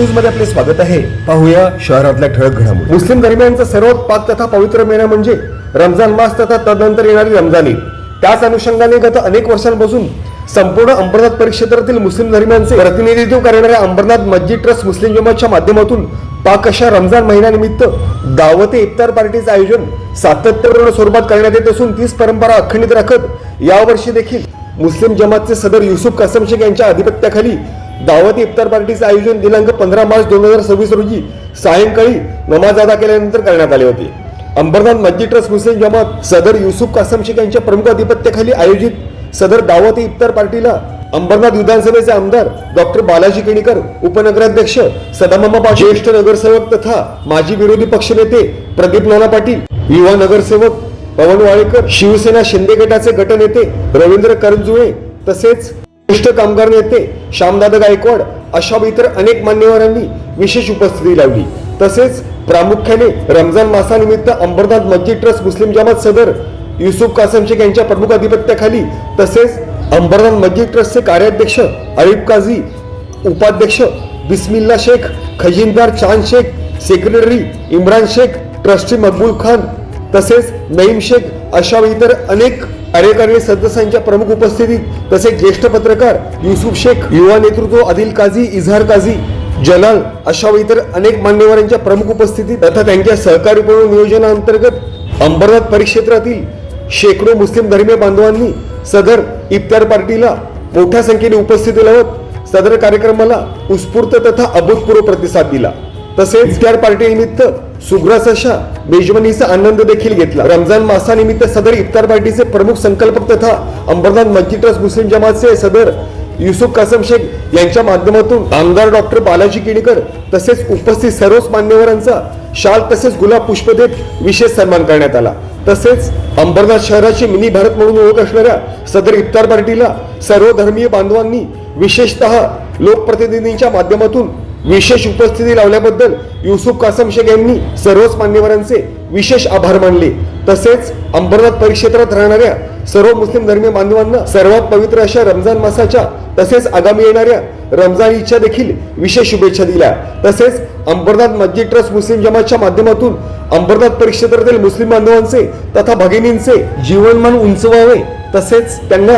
News मध्ये आपले स्वागत आहे। पाहूया शहरातल्या ठळक घडामोडी। मुस्लिम धर्मियांचा सर्वात पाक तथा पवित्र महिना म्हणजे रमजान मास तथा तदनंतर येणारी रमजान ईद। त्याच अनुषंगाने गत अनेक वर्षांपासून संपूर्ण अंबरनाथ परिक्षेत्रातील मुस्लिम धर्मियांचे प्रतिनिधित्व करणाऱ्या अंबरनाथ मस्जिद ट्रस्ट मुस्लिम जमातच्या माध्यमातून पाक अशा रमजान महिन्यानिमित्त दावते इफ्तार पार्टीचे आयोजन सातत्यपूर्ण स्वरूपात करण्यात येत असून तीच परंपरा अखंडित राखत यावर्षी देखील मुस्लिम जमातचे सदर युसुफ कासम शेख यांच्या अधिपत्याखाली दावती इफ्तार पार्टीचे आयोजन दिनांक 15 मार्च 2026 रोजी सायंकाळी नमाज अदा केल्यानंतर करण्यात आले होते। अंबरनाथ मस्जिद ट्रस्ट मुस्लिम जमात सदर युसुफ कासम शेख यांच्या प्रमुख अधिपत्याखाली आयोजित सदर दावती इफ्तार पार्टीला अंबरनाथ विधानसभेचे आमदार डॉक्टर बालाजी केणीकर, उपनगराध्यक्ष सदामामा पाटील, ज्येष्ठ नगरसेवक तथा माजी विरोधी पक्षनेते प्रदीप नाना पाटील, युवा नगरसेवक पवन वाळेकर, शिवसेना शिंदे गटाचे गटनेते रवींद्र करंजुळे तसेच ज्येष्ठ कामगार नेते श्यामदादा गायकवाड अशा इतर अनेक मान्यवरांनी विशेष उपस्थिती लावली। तसेच प्रामुख्याने रमजान मासानिमित्त अंबरनाथ मस्जिद ट्रस्ट मुस्लिम जमात सदर युसुफ कासम शेख यांच्या प्रमुख अधिपत्याखाली तसेच अंबरनाथ मस्जिद ट्रस्टचे कार्याध्यक्ष अरीफ काझी, उपाध्यक्ष बिस्मिल्ला शेख, खजिनदार चांद शेख, सेक्रेटरी इम्रान शेख, ट्रस्टी मकबूल खान तसेच नईम शेख अशा इतर अनेक कार्यकारी सदस्यांच्या प्रमुख उपस्थितीत तसेच ज्येष्ठ पत्रकार युसुफ शेख, युवा नेतृत्व आदिल काझी, इजहार काझी, जलाल अशा इतर अनेक मान्यवरांच्या प्रमुख उपस्थितीत तथा त्यांच्या सहकार्यपूर्ण नियोजनाअंतर्गत अंबरनाथ परिक्षेत्रातील शेकडो मुस्लिम धर्मीय बांधवांनी सदर इफ्तार पार्टीला मोठ्या संख्येने उपस्थिती लावत सदर कार्यक्रमाला उत्स्फूर्त तथा अभूतपूर्व प्रतिसाद दिला। तसेच इफ्तार पार्टी निमित्त सुग्रास अशा मेजवानीचा आनंद देखील घेतला। रमजान मासानिमित्त सदर इफ्तार पार्टीचे प्रमुख संकल्पक तथा अंबरनाथ मस्जिद ट्रस्ट मुस्लिम जमातचे सदर युसुफ कासम शेख यांच्या माध्यमातून आमदार डॉक्टर बालाजी केणीकर तसेच उपस्थित सर्वच मान्यवरांचा शाल तसेच गुलाब पुष्प देत विशेष सन्मान करण्यात आला। तसेच अंबरनाथ शहराची मिनी भारत म्हणून ओळख असणाऱ्या सदर इफ्तार पार्टीला सर्व धर्मीय बांधवांनी विशेषतः लोकप्रतिनिधींच्या माध्यमातून विशेष उपस्थिती लावल्याबद्दल युसुफ कासम शेख यांनी सर्वच मान्यवरांचे विशेष आभार मानले। तसेच अंबरनाथ परिक्षेत्रात राहणाऱ्या सर्व मुस्लिम धर्मीय बांधवांना सर्वात पवित्र अशा रमजान मासाच्या तसेच आगामी येणाऱ्या रमजान ईदच्या देखील विशेष शुभेच्छा दिल्या। तसेच अंबरनाथ मस्जिद ट्रस्ट मुस्लिम जमातच्या माध्यमातून अंबरनाथ परिक्षेत्रातील मुस्लिम बांधवांचे तथा भगिनींचे जीवनमान उंच व्हावे तसेच त्यांना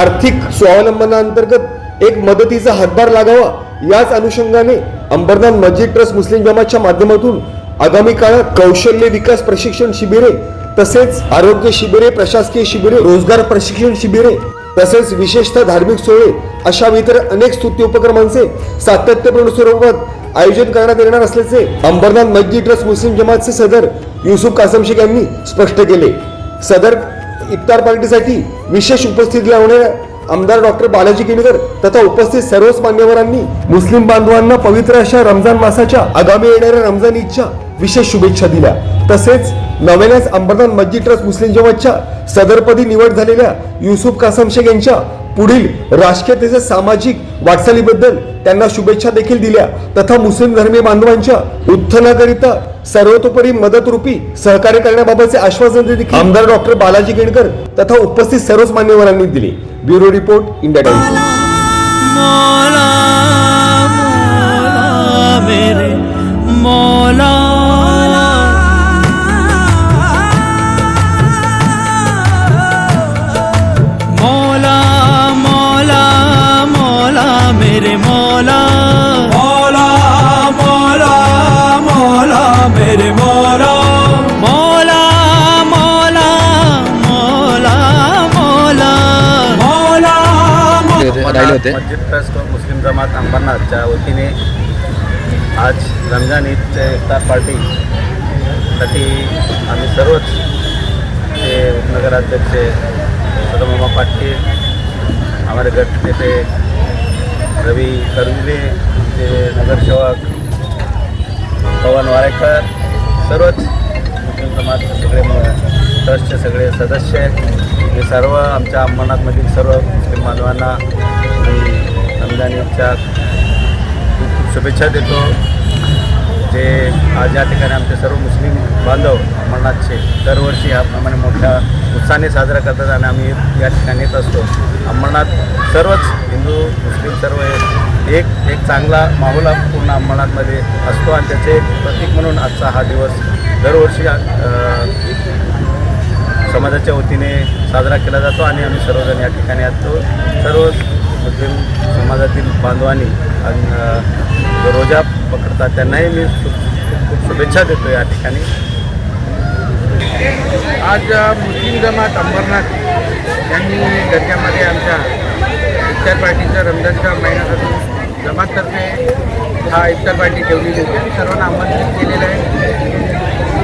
आर्थिक स्वावलंबनाअंतर्गत एक मदतीचा हातभार लागावा याच अनुषंगाने अंबरनाथ मस्जिद ट्रस्ट मुस्लिम जमातच्या माध्यमातून आगामी काळात कौशल्य विकास प्रशिक्षण शिबिरे तसेच आरोग्य शिबिरे, प्रशासकीय शिबिरे, रोजगार प्रशिक्षण शिबिरे तसेच विशेषतः धार्मिक सोहळे अशा इतर अनेक स्तुत्य उपक्रमांचे सातत्यपूर्ण स्वरूपात आयोजन करण्यात येणार असल्याचे अंबरनाथ मस्जिद ट्रस्ट मुस्लिम जमातचे सदर युसुफ कासम शेख यांनी स्पष्ट केले। सदर इफ्तार पार्टीसाठी विशेष उपस्थिती लावणाऱ्या आमदार डॉक्टर बालाजी केणीकर तथा उपस्थित सर्वच मान्यवरांनी मुस्लिम बांधवांना पवित्र अशा रमजान मासाच्या आगामी येणाऱ्या रमजान ईदच्या विशेष शुभेच्छा दिल्या। तसेच नव्यानेच अंबरनाथ मस्जिद ट्रस्ट मुस्लिम जमातच्या सदरपदी निवड झालेल्या युसुफ कासम शेख यांच्या पुढील राजकीय तसेच सामाजिक वाटचालीबद्दल त्यांना शुभेच्छा देखील दिल्या तथा मुस्लिम धर्मीय बांधवांच्या उत्थानाकरिता सर्वतोपरी मदतरूपी सहकार्य करण्याबाबतचे आश्वासन देखील आमदार डॉक्टर बालाजी केणीकर तथा उपस्थित सर्वच मान्यवरांनी दिले। Bureau report, India times. मौला मौला मेरे मौला मौला मौला मौला मेरे मौला मौला मौला मौला मेरे मौला मौला मौला मौला मौला मस्जिद ट्रस्ट मुस्लिम जमात अंबरनाथच्या वतीने आज रमजान ईदचे इफ्तार पार्टीसाठी आम्ही सर्वच ते उपनगराध्यक्ष सदामामा पाटील, हमारे गट नेते रवी करंजुले, ते नगरसेवक पवन वाळेकर, सर्वच मुस्लिम जमातचे सगळे ट्रस्टचे सगळे सदस्य हे सर्व आमच्या अंबरनाथमधील सर्व मुस्लिम बांधवांना मी रमजान ईदच्या खूप खूप शुभेच्छा देतो। जे आज या ठिकाणी आमचे सर्व मुस्लिम बांधव अंबरनाथचे दरवर्षी ह्याप्रमाणे मोठ्या उत्साहाने साजरा करतात आणि आम्ही या ठिकाणी येत असतो। अंबरनाथ सर्वच हिंदू मुस्लिम सर्व एक चांगला माहोल पूर्ण अंबरनाथमध्ये असतो आणि त्याचे एक प्रतीक म्हणून आजचा हा दिवस दरवर्षी समाजाच्या वतीने साजरा केला जातो आणि आम्ही सर्वजण या ठिकाणी असतो. सर्व मुस्लिम समाजातील बांधवांनी आणि रोजा पकडतात त्यांनाही मी खूप शुभेच्छा देतो या ठिकाणी. आज मुस्लिम जमात अंबरनाथ यांनी दर्ग्यामध्ये आमच्या इफ्तार पार्टीचा रमजानच्या महिन्यापासून जमाततर्फे हा इफ्तार पार्टी ठेवलेली होती आणि सर्वांना आमंत्रित केलेलं आहे.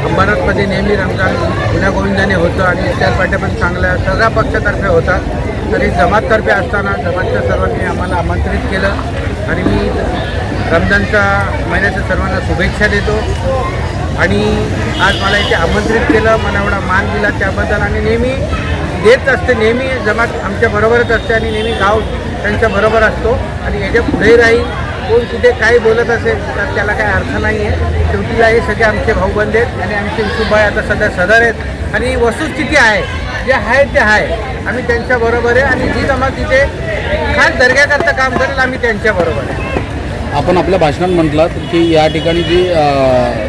अंबरनाथमध्ये नेहमी रमजान गुण्यागोविंदाने होतं आणि इफ्तार पार्ट्या पण चांगल्या सगळ्या पक्षातर्फे होतात. तरी जमाततर्फे असताना जमातच्या सर्वांनी आम्हाला आमंत्रित केलं आणि मी रमजानच्या महिन्याच्या सर्वांना शुभेच्छा देतो. आणि आज मला इथे आमंत्रित केलं, मला एवढा मान दिला त्याबद्दल आणि नेहमी देत असते. नेहमी जमात आमच्या बरोबरच असते आणि नेहमी गाव त्यांच्या बरोबर असतो आणि याच्या पुढेही राहील. कोण कुठे काही बोलत असेल तर त्याला काही अर्थ नाही आहे. शेवटीला हे सगळे आमचे भाऊबंद आहेत आणि आमचे युसुफभाई आता सध्या सदर आहेत आणि वस्तुस्थिती आहे जे आहे ते आहे. आम्ही त्यांच्याबरोबर आहे आणि जी जमात तिथे खास दर्ग्याकरता काम करेल आम्ही त्यांच्याबरोबर आहे. आपण आपल्या भाषणात म्हटलात की या ठिकाणी जी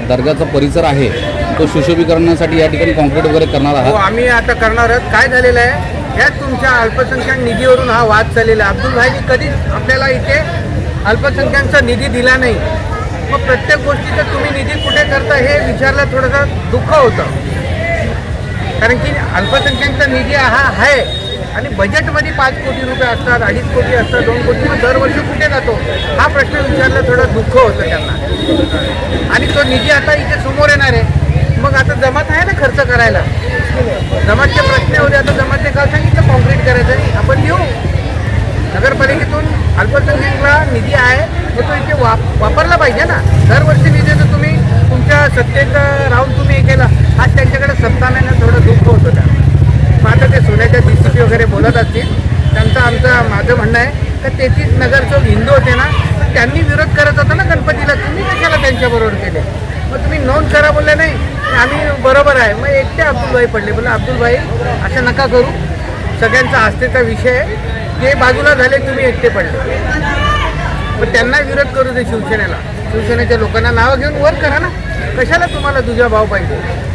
दर्गाचा परिसर आहे तो सुशोभीकरणासाठी या ठिकाणी कॉन्क्रीट वगैरे करणार हो, आहात. आम्ही आता करणार आहोत. काय झालेलं आहे ह्याच तुमच्या अल्पसंख्याक निधीवरून हा वाद चाललेला आहे. अब्दुल भाईनी कधीच आपल्याला इथे अल्पसंख्याकचा निधी दिला नाही. मग प्रत्येक गोष्टीचं तुम्ही निधी कुठे करता हे विचारलं थोडंसं दुःख होतं. कारण की अल्पसंख्याकचा निधी हा आहे आणि बजेटमध्ये 5 कोटी रुपये असतात, 2.5 कोटी असतात, 2 कोटी मग दरवर्षी कुठे जातो हा प्रश्न विचारला थोडं दुःख होतं त्यांना. आणि तो निधी आता इथे समोर येणार आहे. मग आता जमात आहे ना खर्च करायला. जमातचे प्रश्न होते. आता जमातने काल सांगितलं कॉन्क्रीट करायचं आहे आपण घेऊ. नगरपालिकेतून अल्पसंख्याकला निधी आहे तर तो इथे वापरला पाहिजे ना. दरवर्षी निधी तर तुम्ही तुमच्या सत्तेत राहून तुम्ही हे केलं. आज त्यांच्याकडे सत्ता नाही ना थोडं दुःख होतं त्या. मग आता ते सोन्याच्या DCP वगैरे बोलत असतील. माझं म्हणणं आहे तर 33 नगरचौक हिंदू होते ना त्यांनी विरोध करत होता ना गणपतीला. तुम्ही कशाला त्यांच्याबरोबर केले. मग तुम्ही नोंद करा बोलले नाही आम्ही बरोबर आहे. मग एकटे अब्दुल भाई पडले. बोला अब्दुल भाई असं नका करू. सगळ्यांचा आस्थेचा विषय आहे. ते बाजूला झाले तुम्ही एकटे पडले. मग त्यांना विरोध करू दे शिवसेनेला. शिवसेनेच्या लोकांना नावं घेऊन वर करा ना. कशाला तुम्हाला तुझा भाव पाहिजे.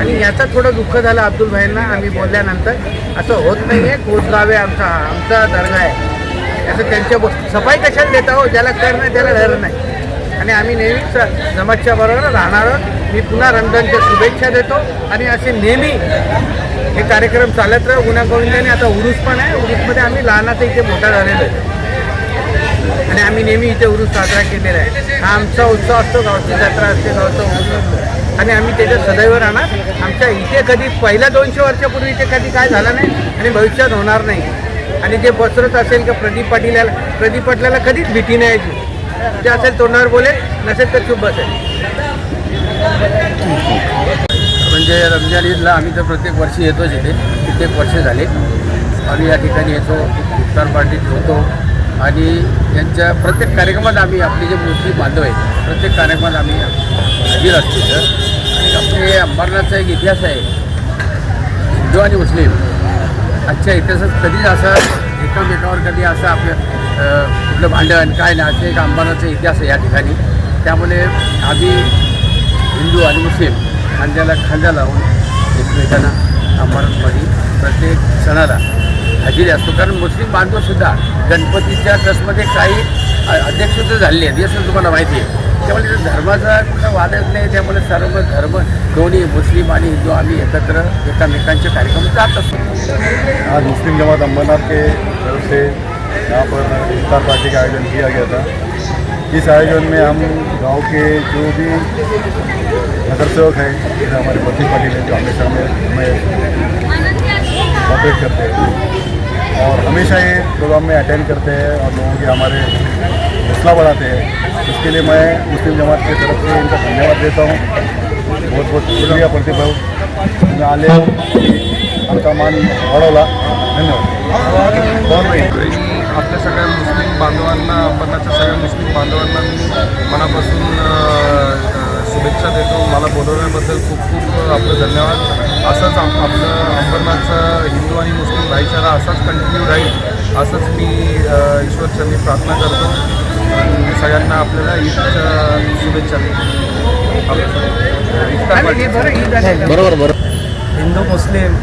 आणि याचा थोडं दुःख झालं अब्दुल भाईंना आम्ही बोलल्यानंतर. असं होत नाही आहे. कोसगावे आमचा दर्गा आहे असं त्यांच्या सफाई कशाला देता हो. ज्याला कर नाही त्याला डर नाही. आणि आम्ही नेहमीच जमातच्या बरोबर राहणार आहोत. मी पुन्हा रमजानच्या शुभेच्छा देतो आणि असे नेहमी हे कार्यक्रम चालत राहू गुण्यागोविंदाने. आता उरूस पण आहे. उरूसमध्ये आम्ही लहानाचा इथे मोठा झालेलो आहे आणि आम्ही नेहमी इथे उरूस साजरा केलेला आहे. हा आमचा उत्सव असतो. गावची जत्रा असते, गावचा उरूस असतो आणि आम्ही त्याच्यात सदैव राहणार. आमच्या इथे कधी पहिल्या 200 वर्षापूर्वी इथे कधी काय झालं नाही आणि भविष्यात होणार नाही. आणि जे बसरत असेल का प्रदीप पाटलाला कधीच भीती नाही यायची. जे असेल तोंडावर बोलेल, नसेल तर चूप बसेल. म्हणजे रमजान ईदला आम्ही तर प्रत्येक वर्षी येतोच इथे. कित्येक वर्ष झाले आम्ही या ठिकाणी येतो. इफ्तार पार्टी ठेवतो आणि यांच्या प्रत्येक कार्यक्रमात आम्ही आपले जे मुस्लिम बांधव आहेत प्रत्येक कार्यक्रमात आम्ही हजर असतो. आणि आपले अंबरनाथचा एक इतिहास आहे. हिंदू आणि मुस्लिम आजच्या इतिहासात कधीच असा एकमेकावर कधी असं आपलं कुठलं भांडण काय नाही असं एक अंबरनाथचा इतिहास आहे या ठिकाणी. त्यामुळे आम्ही हिंदू आणि मुस्लिम खांद्याला लावून एकमेकांना अंबरनाथमध्ये प्रत्येक सणाला हजेरी असतो. कारण मुस्लिम बांधवसुद्धा गणपतीच्या ट्रस्टमध्ये काही अध्यक्षता झालेली आहेत हे तुम्हाला माहिती आहे. त्यामुळे धर्माचा कुठला वादच नाही. त्यामुळे सर्व धर्म दोन्ही मुस्लिम आणि हिंदू आम्ही एकत्र एकामेकांचे कार्यक्रम जात असतो. आज मुस्लिम जमात अंबरनाथ के तरफ से यहाँ पर इफ्तार पार्टी का आयोजन किया गया था. इस आयोजन में हम गांव के जो भी नगर सेवक हैं जैसे हमारे प्रतीक पाटिल हैं जो हमेशा हमें कोऑपरेट करते हैं और हमेशा ये प्रोग्राम में अटेंड करते हैं और लोगों की हमारे हौसला बढ़ाते हैं. इसके लिए मैं मुस्लिम जमात की तरफ से इनका धन्यवाद देता हूँ. बहुत बहुत शुक्रिया प्रतीक भाऊ. तुम्ही आले आमचा मान वाढवला. धन्यवाद. आपल्या सगळ्या मुस्लिम बांधवांना अंबरनाथच्या सगळ्या मुस्लिम बांधवांना मी मनापासून शुभेच्छा देतो. मला बोलवण्याबद्दल खूप खूप आपलं धन्यवाद. असंच आपलं अंबरनाथचं हिंदू आणि मुस्लिम भाईचारा असाच कंटिन्यू राहील असंच मी ईश्वरचरणी प्रार्थना करतो आणि सगळ्यांना आपल्याला ईदच्या शुभेच्छा देतो. इफ्तार पार्टी बरोबर. हिंदू मुस्लिम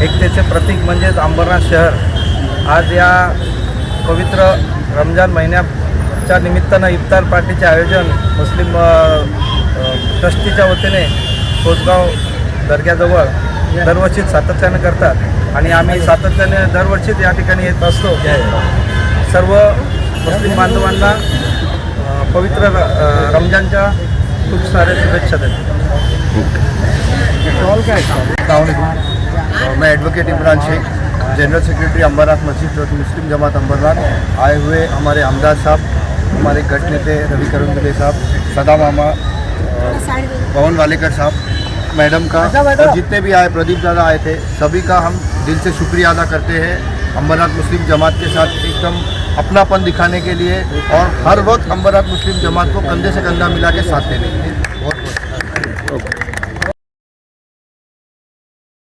एकतेचे प्रतीक म्हणजेच अंबरनाथ शहर आज या पवित्र रमजान महिन्याच्या निमित्तानं इफ्तार पार्टीचे आयोजन मुस्लिम ट्रस्टीच्या वतीने कोसगाव दर्ग्याजवळ दरवर्षीच सातत्याने करतात आणि आम्ही सातत्याने दरवर्षीच या ठिकाणी येत असतो. सर्व मुस्लिम बांधवांना पवित्र रमजानच्या खूप साऱ्या शुभेच्छा देतो. मैं advocate Imran Shaikh, general secretary Ambernath Masjid trust मुस्लिम जमात अंबरनाथ। आए हुए हमारे अमदाद साहब, हमारे गढ़ नेते रवि करुंदले साहब, सदा मामा, पवन वालेकर साहब, मैडम का और जितने भी आए, प्रदीप दादा आए थे, सभी का हम दिल से शुक्रिया अदा करते हैं अंबरनाथ मुस्लिम जमात के साथ एकदम अपनापन दिखाने के लिए और हर वक्त अंबरनाथ मुस्लिम जमात को कंधे से कंधा मिला के साथ देने के लिए। बहुत बहुत